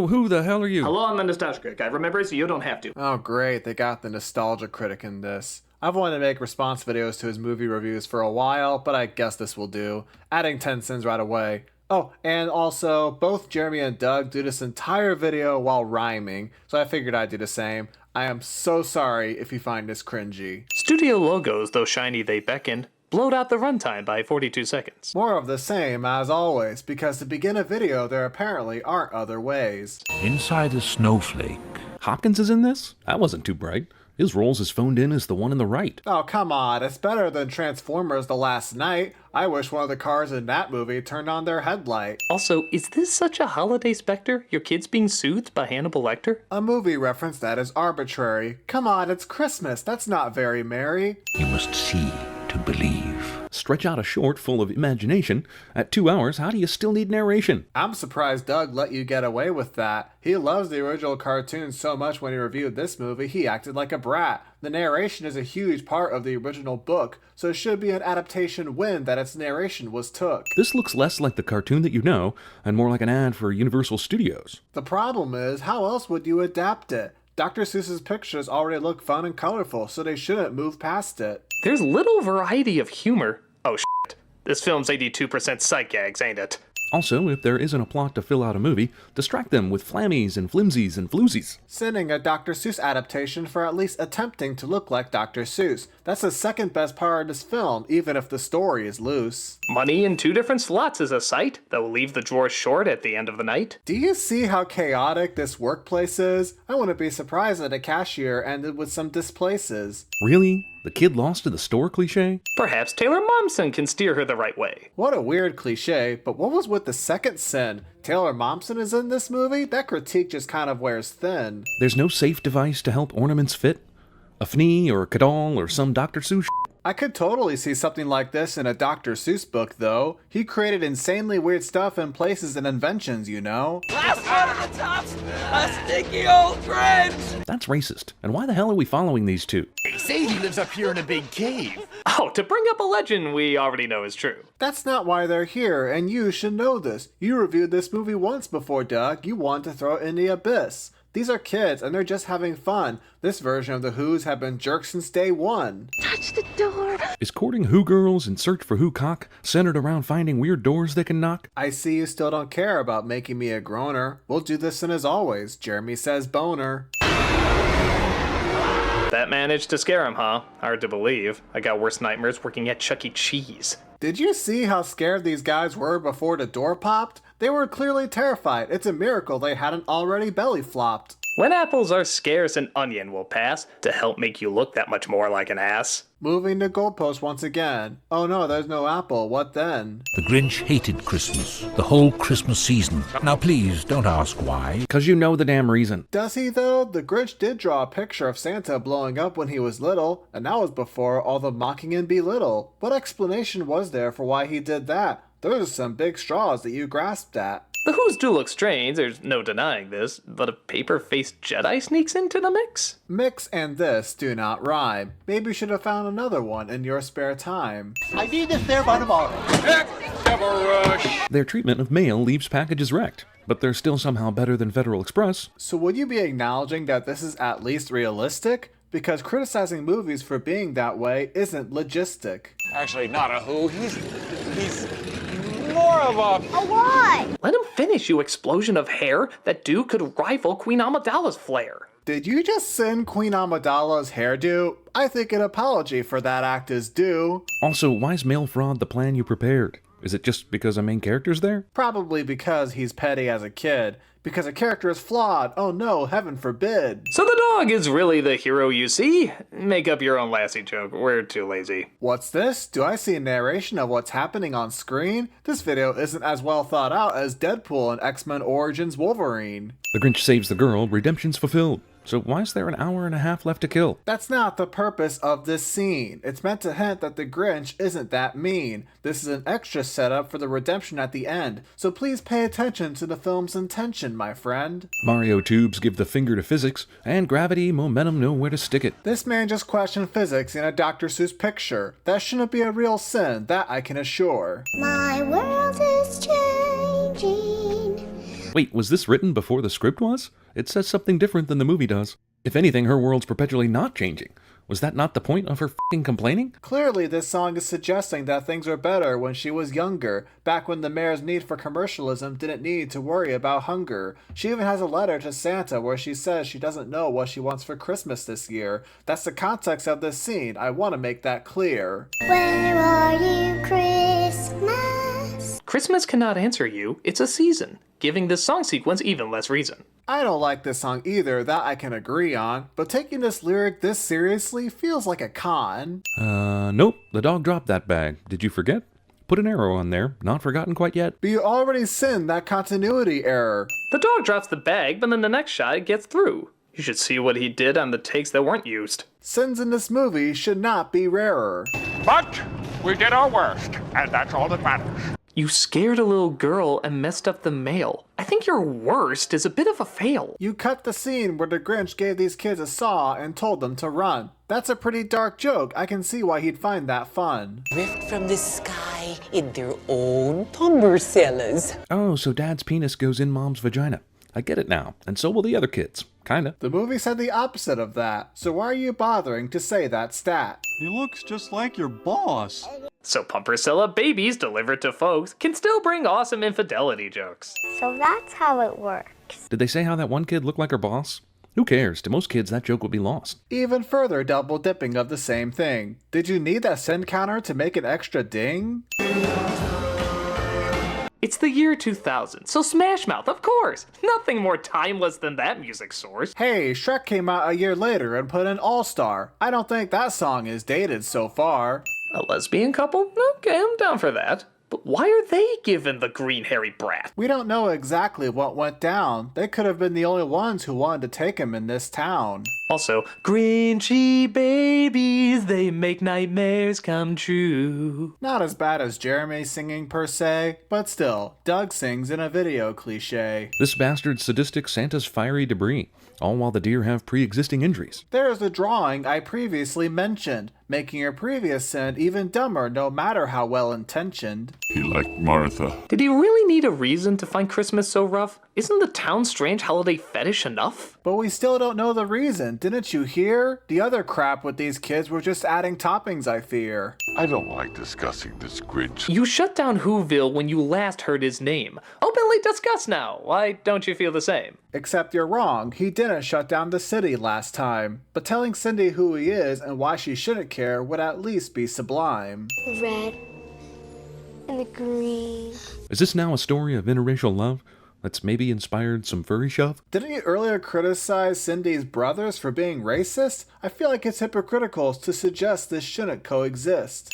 Hello, who the hell are you? Hello, I'm the Nostalgia Critic. I remember, so you don't have to. Oh great, they got the Nostalgia Critic in this. I've wanted to make response videos to his movie reviews for a while, but I guess this will do. Adding 10 sins right away. Oh, and also, both Jeremy and Doug do this entire video while rhyming, so I figured I'd do the same. I am so sorry if you find this cringy. Studio logos, though shiny they beckon, blowed out the runtime by 42 seconds. More of the same, as always, because to begin a video there apparently aren't other ways. Inside a snowflake. Hopkins is in this? That wasn't too bright. His role's as phoned in as the one in the right. Oh, come on, it's better than Transformers The Last Night. I wish one of the cars in that movie turned on their headlight. Also, is this such a holiday specter? Your kids being soothed by Hannibal Lecter? A movie reference that is arbitrary. Come on, it's Christmas, that's not very merry. You must see to believe. Stretch out a short full of imagination. At 2 hours, how do you still need narration? I'm surprised Doug let you get away with that. He loves the original cartoon so much when he reviewed this movie, he acted like a brat. The narration is a huge part of the original book, so it should be an adaptation win that its narration was took. This looks less like the cartoon that you know, and more like an ad for Universal Studios. The problem is, how else would you adapt it? Dr. Seuss's pictures already look fun and colorful, so they shouldn't move past it. There's little variety of humor. Oh shit. This film's 82% sight gags, ain't it? Also, if there isn't a plot to fill out a movie, distract them with flammies and flimsies and floozies. Sending a Dr. Seuss adaptation for at least attempting to look like Dr. Seuss. That's the second best part of this film, even if the story is loose. Money in 2 different slots is a sight that will leave the drawer short at the end of the night. Do you see how chaotic this workplace is? I wouldn't be surprised that a cashier ended with some displaces. Really? The kid lost to the store cliche? Perhaps Taylor Momsen can steer her the right way. What a weird cliche, but what was with the second sin? Taylor Momsen is in this movie? That critique just kind of wears thin. There's no safe device to help ornaments fit? A fnee or a cadol or some Dr. Seuss? I could totally see something like this in a Dr. Seuss book, though. He created insanely weird stuff in places and inventions, you know? Last one of the tops, a sticky old Grinch! That's racist. And why the hell are we following these two? They say he lives up here in a big cave. Oh, to bring up a legend we already know is true. That's not why they're here, and you should know this. You reviewed this movie once before, Doug. You wanted to throw it in the abyss. These are kids, and they're just having fun. This version of the Who's have been jerks since day one. Touch the door. Is courting Who girls and search for Who cock centered around finding weird doors they can knock? I see you still don't care about making me a groaner. We'll do this in as always. Jeremy says boner. That managed to scare him, huh? Hard to believe. I got worse nightmares working at Chuck E. Cheese. Did you see how scared these guys were before the door popped? They were clearly terrified. It's a miracle they hadn't already belly flopped. When apples are scarce, an onion will pass to help make you look that much more like an ass. Moving the goalpost once again. Oh no, there's no apple. What then? The Grinch hated Christmas, the whole Christmas season. Now please, don't ask why. 'Cause you know the damn reason. Does he though? The Grinch did draw a picture of Santa blowing up when he was little, and that was before all the mocking and belittle. What explanation was there for why he did that? Those are some big straws that you grasped at. The Who's do look strange, there's no denying this, but a paper-faced Jedi sneaks into the mix? Mix and this do not rhyme. Maybe you should have found another one in your spare time. I need this there by tomorrow. Their treatment of mail leaves packages wrecked, but they're still somehow better than Federal Express. So would you be acknowledging that this is at least realistic? Because criticizing movies for being that way isn't logistic. Actually, not a who. He's more of a... A what? Let him finish, you explosion of hair. That dude could rival Queen Amidala's flair. Did you just send Queen Amidala's hairdo? I think an apology for that act is due. Also, why's mail fraud the plan you prepared? Is it just because a main character's there? Probably because he's petty as a kid. Because a character is flawed. Oh no, heaven forbid. So the dog is really the hero you see? Make up your own Lassie joke. We're too lazy. What's this? Do I see a narration of what's happening on screen? This video isn't as well thought out as Deadpool and X-Men Origins Wolverine. The Grinch saves the girl, redemption's fulfilled. So why is there an hour and a half left to kill? That's not the purpose of this scene. It's meant to hint that the Grinch isn't that mean. This is an extra setup for the redemption at the end, so please pay attention to the film's intention, my friend. Mario tubes give the finger to physics, and gravity, momentum know where to stick it. This man just questioned physics in a Dr. Seuss picture. That shouldn't be a real sin, that I can assure. My world is changing. Wait, was this written before the script was? It says something different than the movie does. If anything, her world's perpetually not changing. Was that not the point of her f***ing complaining? Clearly, this song is suggesting that things were better when she was younger, back when the mayor's need for commercialism didn't need to worry about hunger. She even has a letter to Santa where she says she doesn't know what she wants for Christmas this year. That's the context of this scene. I want to make that clear. Where are you, Christmas? Christmas cannot answer you, it's a season, giving this song sequence even less reason. I don't like this song either, that I can agree on, but taking this lyric this seriously feels like a con. Nope, the dog dropped that bag. Did you forget? Put an arrow on there, not forgotten quite yet. But you already sinned that continuity error. The dog drops the bag, but in the next shot it gets through. You should see what he did on the takes that weren't used. Sins in this movie should not be rarer. But we did our worst, and that's all that matters. You scared a little girl and messed up the mail. I think your worst is a bit of a fail. You cut the scene where the Grinch gave these kids a saw and told them to run. That's a pretty dark joke. I can see why he'd find that fun. Rift from the sky in their own tumber-cellars. Oh, so Dad's penis goes in Mom's vagina. I get it now, and so will the other kids. Kinda. The movie said the opposite of that, so why are you bothering to say that stat? He looks just like your boss. So Pumpercella babies delivered to folks can still bring awesome infidelity jokes. So that's how it works. Did they say how that one kid looked like her boss? Who cares? To most kids, that joke would be lost. Even further double dipping of the same thing. Did you need that sin counter to make an extra ding? It's the year 2000, so Smash Mouth, of course. Nothing more timeless than that music source. Hey, Shrek came out a year later and put in All-Star. I don't think that song is dated so far. A lesbian couple? Okay, I'm down for that. But why are they given the green hairy brat? We don't know exactly what went down. They could have been the only ones who wanted to take him in this town. Also, Grinchy babies, they make nightmares come true. Not as bad as Jeremy singing per se, but still, Doug sings in a video cliche. This bastard's sadistic Santa's fiery debris, all while the deer have pre-existing injuries. There is a drawing I previously mentioned, making your previous sin even dumber no matter how well-intentioned. He liked Martha. Did he really need a reason to find Christmas so rough? Isn't the town's strange holiday fetish enough? But we still don't know the reason, didn't you hear? The other crap with these kids were just adding toppings, I fear. I don't like discussing this Grinch. You shut down Whoville when you last heard his name. Openly discuss now. Why don't you feel the same? Except you're wrong, he didn't shut down the city last time. But telling Cindy who he is and why she shouldn't care would at least be sublime. Red and the green. Is this now a story of interracial love that's maybe inspired some furry shove? Didn't you earlier criticize Cindy's brothers for being racist? I feel like it's hypocritical to suggest this shouldn't coexist.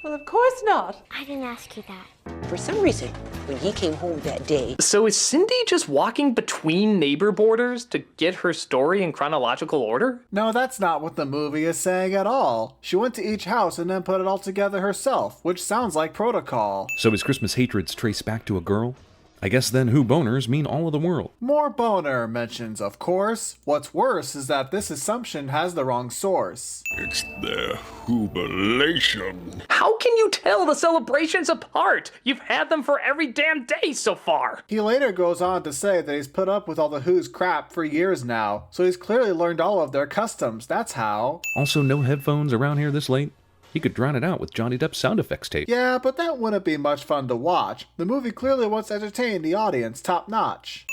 Well, of course not. I didn't ask you that. For some reason, when he came home that day, So is Cindy just walking between neighbor borders to get her story in chronological order? No, that's not what the movie is saying at all. She went to each house and then put it all together herself, which sounds like protocol. So his Christmas hatreds trace back to a girl? I guess then who boners mean all of the world. More boner mentions, of course. What's worse is that this assumption has the wrong source. It's their jubilation. How can you tell the celebrations apart? You've had them for every damn day so far. He later goes on to say that he's put up with all the Who's crap for years now, so he's clearly learned all of their customs, that's how. Also, no headphones around here this late? He could drown it out with Johnny Depp's sound effects tape. Yeah, but that wouldn't be much fun to watch. The movie clearly wants to entertain the audience top notch.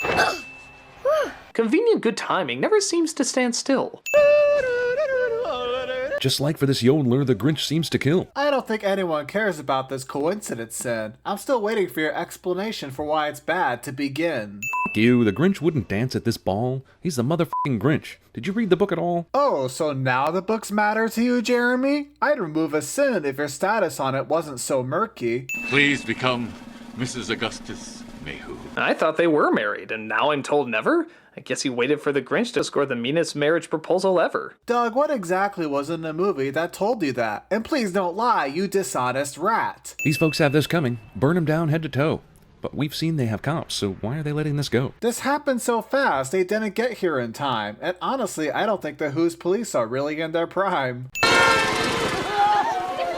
Convenient good timing never seems to stand still. Just like for this yodeler the Grinch seems to kill. I don't think anyone cares about this coincidence, Sin. I'm still waiting for your explanation for why it's bad to begin. F*** you, the Grinch wouldn't dance at this ball. He's the motherfucking Grinch. Did you read the book at all? Oh, so now the books matter to you, Jeremy? I'd remove a sin if your status on it wasn't so murky. Please become Mrs. Augustus Mayhew. I thought they were married, and now I'm told never? I guess he waited for the Grinch to score the meanest marriage proposal ever. Doug, what exactly was in the movie that told you that? And please don't lie, you dishonest rat. These folks have this coming. Burn them down head to toe. But we've seen they have cops, so why are they letting this go? This happened so fast, they didn't get here in time. And honestly, I don't think the Who's police are really in their prime.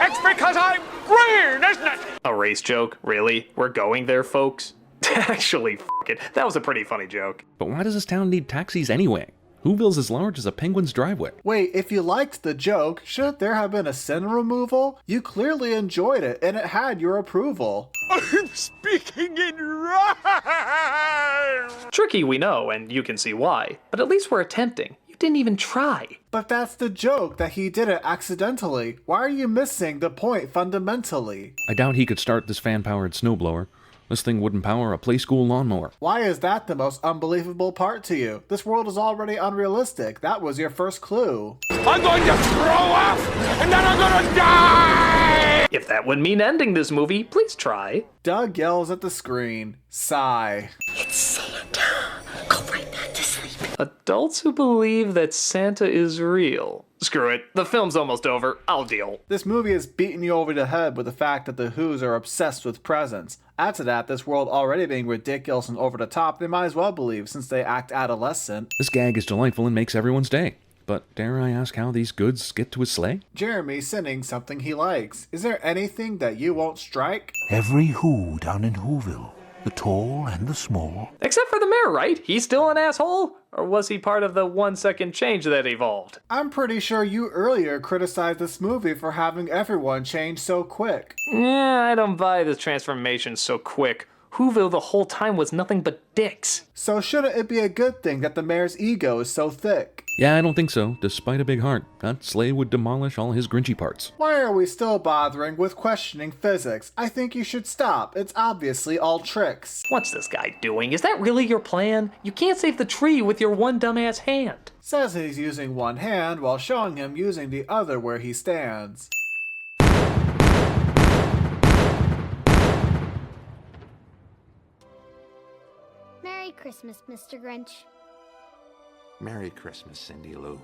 It's because I'm green, isn't it? A race joke? Really? We're going there, folks? Actually, f it. That was a pretty funny joke. But why does this town need taxis anyway? Whoville's as large as a penguin's driveway. Wait, if you liked the joke, shouldn't there have been a sin removal? You clearly enjoyed it, and it had your approval. I'm speaking in rhyme! Tricky, we know, and you can see why. But at least we're attempting. You didn't even try. But that's the joke, that he did it accidentally. Why are you missing the point fundamentally? I doubt he could start this fan-powered snowblower. This thing wouldn't power a play-school lawnmower. Why is that the most unbelievable part to you? This world is already unrealistic. That was your first clue. I'm going to throw up, and then I'm gonna die! If that would mean ending this movie, please try. Doug yells at the screen. Sigh. It's Santa. Go right back to sleep. Adults who believe that Santa is real. Screw it. The film's almost over. I'll deal. This movie is beating you over the head with the fact that the Whos are obsessed with presents. Add to that, this world already being ridiculous and over the top, they might as well believe since they act adolescent. This gag is delightful and makes everyone's day. But dare I ask how these goods get to his sleigh? Jeremy sinning something he likes. Is there anything that you won't strike? Every Who down in Whoville, the tall and the small. Except for the mayor, right? He's still an asshole? Or was he part of the 1 second change that evolved? I'm pretty sure you earlier criticized this movie for having everyone change so quick. Yeah, I don't buy this transformation so quick. Whoville the whole time was nothing but dicks. So shouldn't it be a good thing that the mayor's ego is so thick? Yeah, I don't think so. Despite a big heart, that sleigh would demolish all his Grinchy parts. Why are we still bothering with questioning physics? I think you should stop. It's obviously all tricks. What's this guy doing? Is that really your plan? You can't save the tree with your one dumbass hand. Says he's using one hand while showing him using the other where he stands. Merry Christmas, Mr. Grinch. Merry Christmas, Cindy Lou.